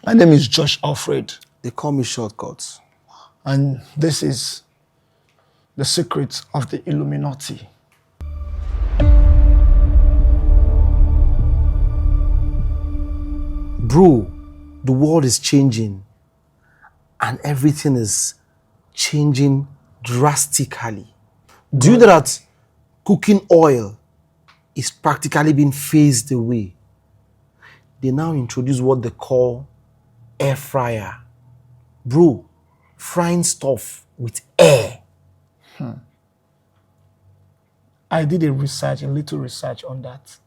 My name is Josh Alfred. They call me Shortcuts. And this is the secrets of the Illuminati. Bro, the world is changing and everything is changing drastically. Do you know that cooking oil is practically being phased away? They now introduce what they call air fryer. Bro, frying stuff with air. I did a little research on that.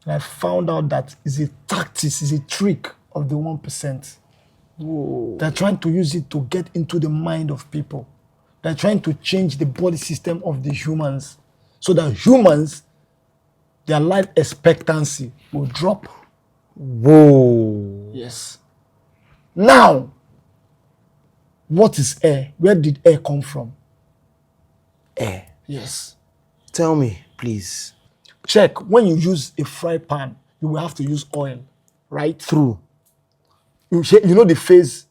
And I found out that it's a tactic, it's a trick of the 1%. Whoa. They're trying to use it to get into the mind of people. They're trying to change the body system of the humans so that humans, their life expectancy will drop. Whoa. Yes. Now, what is air? Where did air come from? Air. Yes. Tell me, please. Check, when you use a fry pan, you will have to use oil, right? True. You know the phase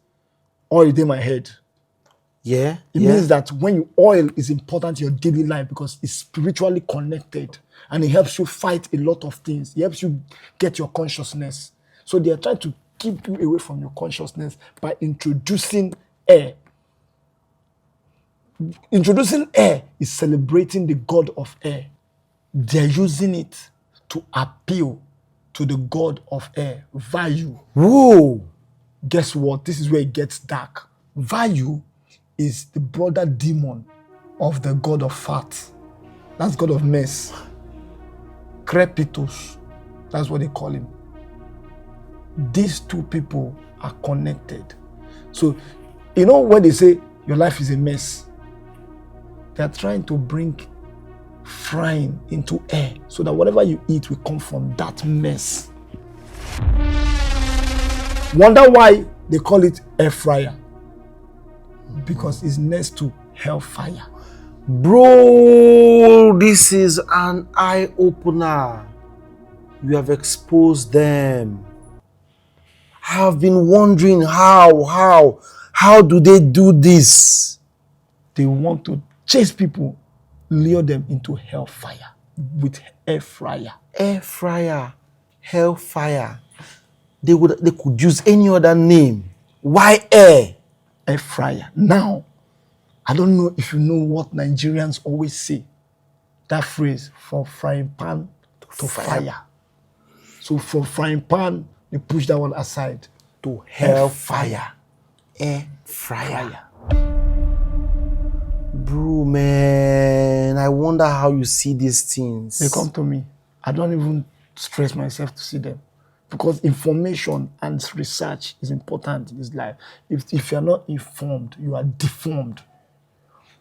oil in my head. Yeah. It means that when oil is important in your daily life because it's spiritually connected and it helps you fight a lot of things. It helps you get your consciousness. So they are trying to keep you away from your consciousness by introducing air. Introducing air is celebrating the god of air. They're using it to appeal to the god of air, Vayu. Whoa. Guess what? This is where it gets dark. Vayu is the brother demon of the god of fat. That's god of mess. Krepitos. That's what they call him. These two people are connected. So, you know when they say your life is a mess, they're trying to bring frying into air so that whatever you eat will come from that mess. Wonder why they call it air fryer? Because it's next to hellfire. Bro, this is an eye-opener. You have exposed them. I have been wondering how do they do this? They want to chase people, lure them into hellfire with air fryer. Air fryer, hellfire. They could use any other name. Why air? Air fryer. Now, I don't know if you know what Nigerians always say. That phrase, from frying pan to fire. So from frying pan, they push that one aside To hellfire. Air fryer. Bro, man, I wonder how you see these things. They come to me. I don't even stress myself to see them. Because information and research is important in this life. If you're not informed, you are deformed.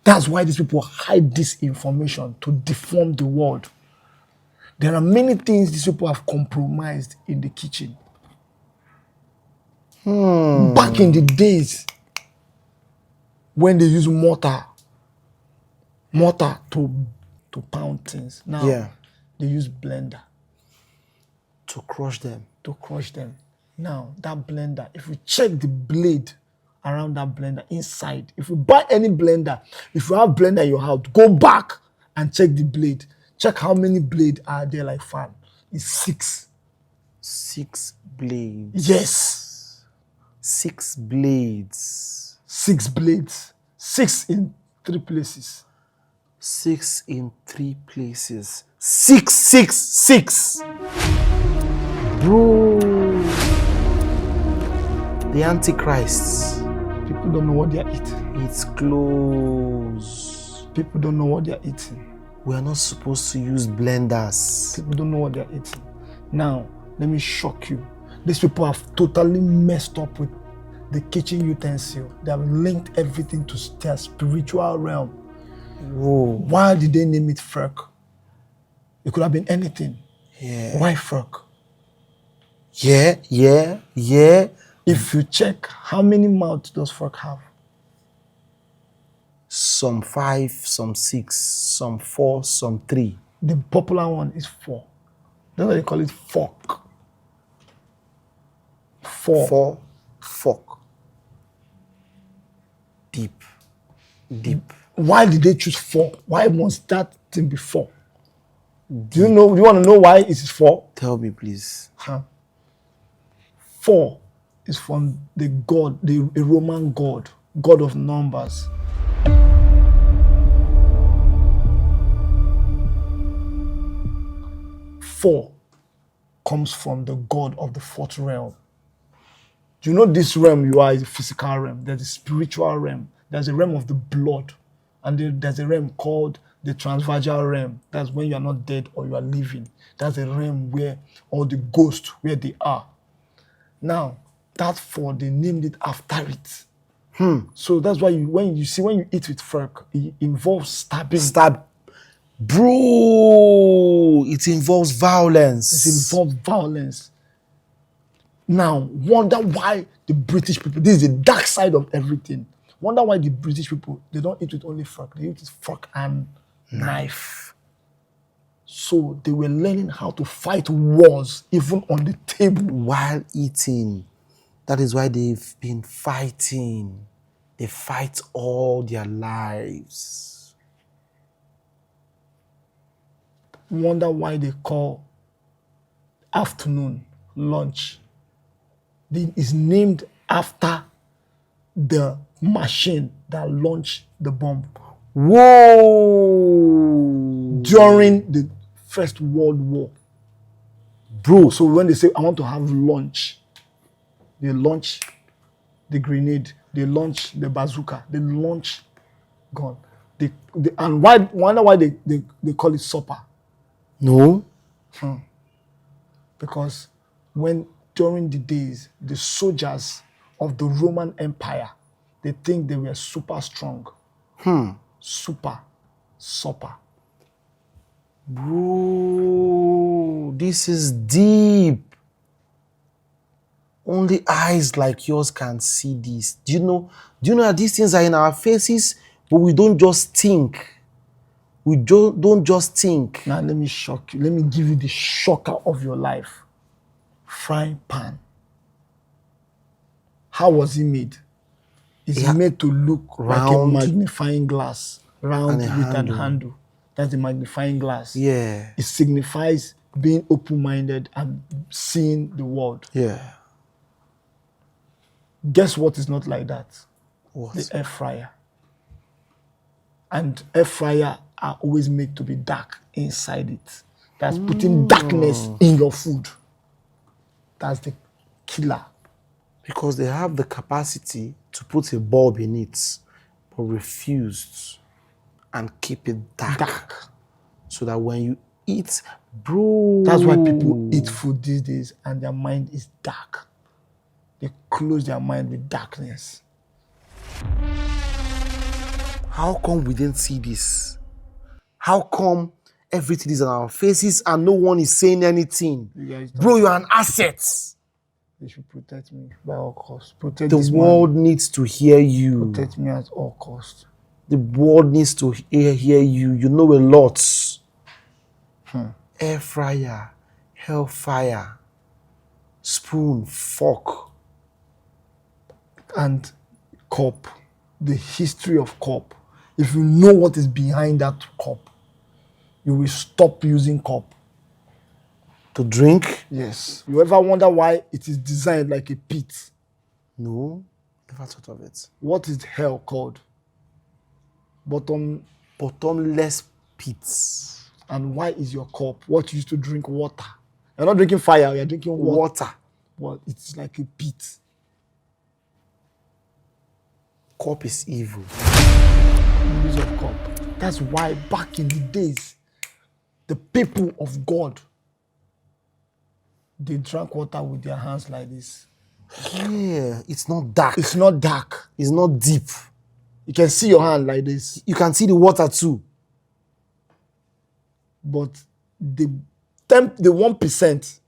That's why these people hide this information to deform the world. There are many things these people have compromised in the kitchen. Back in the days when they use mortar to pound things. Now they use blender to crush them. Now that blender, if you check the blade around that blender inside, if you buy any blender, if you have blender in your house, go back and check the blade. Check how many blades are there like fan. It's 6. 6 blades. Yes. 6 blades. 6 blades. 6 in 3 places. 6 in 3 places. 6. Bro. The Antichrists. People don't know what they're eating. It's close. People don't know what they're eating. We are not supposed to use blenders. People don't know what they're eating. Now, let me shock you. These people have totally messed up with the kitchen utensil. They have linked everything to their spiritual realm. Whoa. Why did they name it fork? It could have been anything. Yeah. Why fork? Yeah. If you check, how many mouths does fork have? Some 5, some 6, some 4, some 3. The popular one is 4. That's why they call it fork. 4. 4, fork. Deep. Why did they choose 4? Why must that thing be 4? Do you want to know why it is 4? Tell me, please. 4 is from the god, a Roman god of numbers. Four comes from the god of the 4th realm. Do you know this realm you are is a physical realm? There's a spiritual realm. There's a realm of the blood. And there's a realm called the transvaginal realm. That's when you are not dead or you are living. That's a realm where all the ghosts, where they are. Now, that 4, they named it after it. So that's why when you eat with fork, it involves stabbing. Bro, it involves violence. It involves violence. Now, wonder why the British people, this is the dark side of everything. Wonder why the British people, they don't eat with only fork, they eat with fork and knife. So they were learning how to fight wars even on the table. While eating. That is why they've been fighting. They fight all their lives. Wonder why they call afternoon lunch. It's named after the machine that launched the bomb. Whoa! During the First World War. Bro, so when they say, I want to have lunch, they launch the grenade, they launch the bazooka, they launch gun. And wonder why they call it supper. No. Because during the days, the soldiers of the Roman Empire, they think they were super strong. Super. Bro, this is deep. Only eyes like yours can see this. Do you know that these things are in our faces, but we don't just think. We don't just think. Now let me shock you. Let me give you the shocker of your life. Frying pan. How was it made? It's made to look like a magnifying glass, round with an handle. That's the magnifying glass. Yeah. It signifies being open-minded and seeing the world. Yeah. Guess what is not like that? What? The air fryer. And air fryer are always made to be dark inside it. That's putting darkness in your food. That's the killer. Because they have the capacity to put a bulb in it, but refused and keep it dark. So that when you eat, bro. That's why people eat food these days and their mind is dark. They close their mind with darkness. How come we didn't see this? How come everything is on our faces and no one is saying anything? Bro, you're an asset. They should protect me by all costs. Protect the this world man. Needs to hear you. Protect me at all costs. The world needs to hear you. You know a lot. Air fryer, hellfire, spoon, fork. And cup. The history of cup. If you know what is behind that cup, you will stop using cup. To drink? Yes. You ever wonder why it is designed like a pit? No, never thought of it. What is hell called? Bottomless pits. And why is your cup what you used to drink water? You're not drinking fire, you're drinking water. Well, it's like a pit. Cup is evil. Use of cup. That's why back in the days, the people of God, they drank water with their hands like this. Yeah, it's not dark. It's not dark. It's not deep. You can see your hand like this. You can see the water too. But the 1%,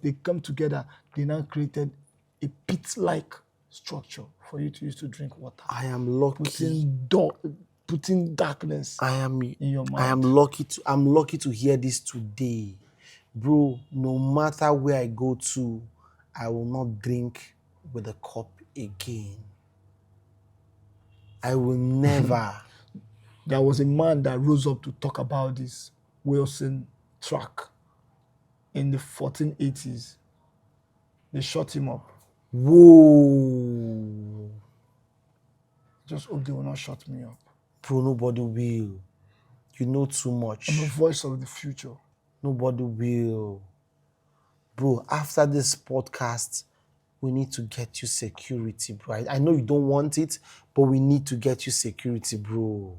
they come together, they now created a pit-like structure for you to use to drink water. I am lucky. Putting darkness in your mind. I'm lucky to hear this today. Bro, no matter where I go to, I will not drink with a cup again. I will never. There was a man that rose up to talk about this Wilson track in the 1480s. They shut him up. Whoa. Just hope they will not shut me up. Bro, nobody will. You know too much. I'm the voice of the future. Nobody will. Bro, after this podcast, we need to get you security, bro. I know you don't want it, but we need to get you security, bro.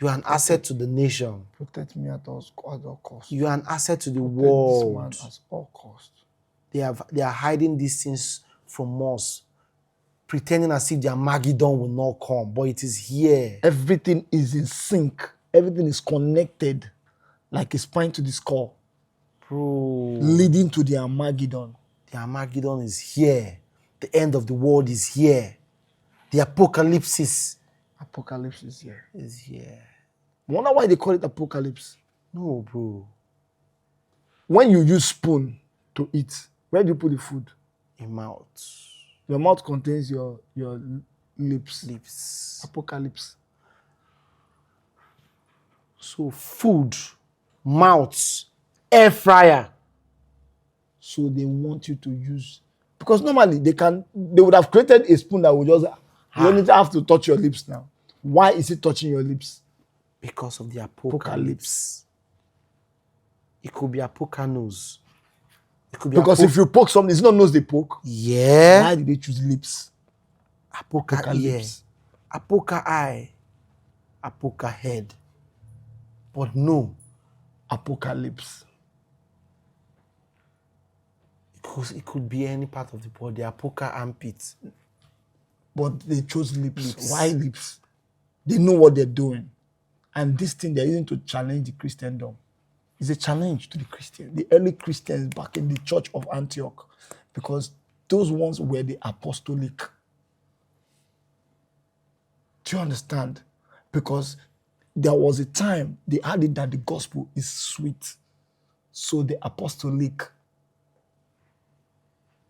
You are an asset to the nation. Protect me at all costs. You are an asset to the Protect world. this man at all costs. They are hiding these things from us, pretending as if the Armageddon will not come, but it is here. Everything is in sync. Everything is connected like a spine to the skull. Bro. Leading to the Armageddon. The Armageddon is here. The end of the world is here. The apocalypse is here. Is here. Wonder why they call it apocalypse. No, bro. When you use spoon to eat, where do you put the food? In mouth. Your mouth contains your lips. Lips. Apocalypse. So food, mouths, air fryer. So they want you to use, because normally they would have created a spoon that would just, you don't have to touch your lips now. Why is it touching your lips? Because of the apocalypse. It could be apocanose. It could be because if you poke something, it's not nose they poke. Yeah. Why did they choose lips? Apocalypse. Apoca eye. Apoca head. But no. Apocalypse. Because it could be any part of the body. Apoca armpit. But they chose lips. Why lips? They know what they're doing. And this thing they're using to challenge the Christendom. It's a challenge to the Christians, the early Christians back in the church of Antioch, because those ones were the apostolic. Do you understand? Because there was a time they added that the gospel is sweet. So the apostolic.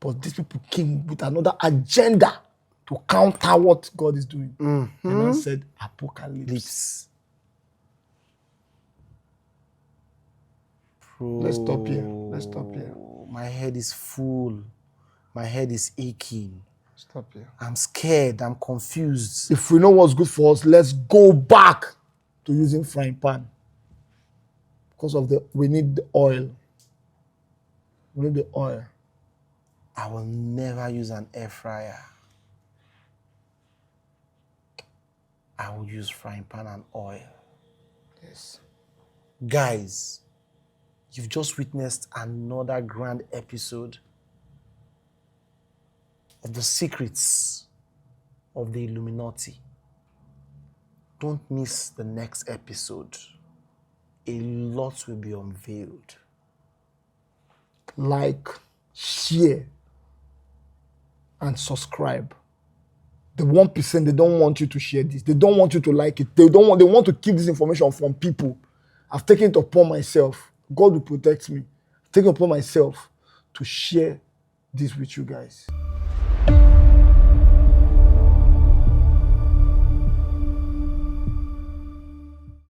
But these people came with another agenda to counter what God is doing. Mm-hmm. And then said apocalypse. Bro, Let's stop here. My head is full. My head is aching. Stop here. I'm scared. I'm confused. If we know what's good for us, let's go back to using frying pan. Because of we need the oil. We need the oil. I will never use an air fryer. I will use frying pan and oil. Yes. Guys, you've just witnessed another grand episode of the secrets of the Illuminati. Don't miss the next episode. A lot will be unveiled. Like, share, and subscribe. The 1%, they don't want you to share this. They don't want you to like it. They want to keep this information from people. I've taken it upon myself. God will protect me. I've taken it upon myself to share this with you guys.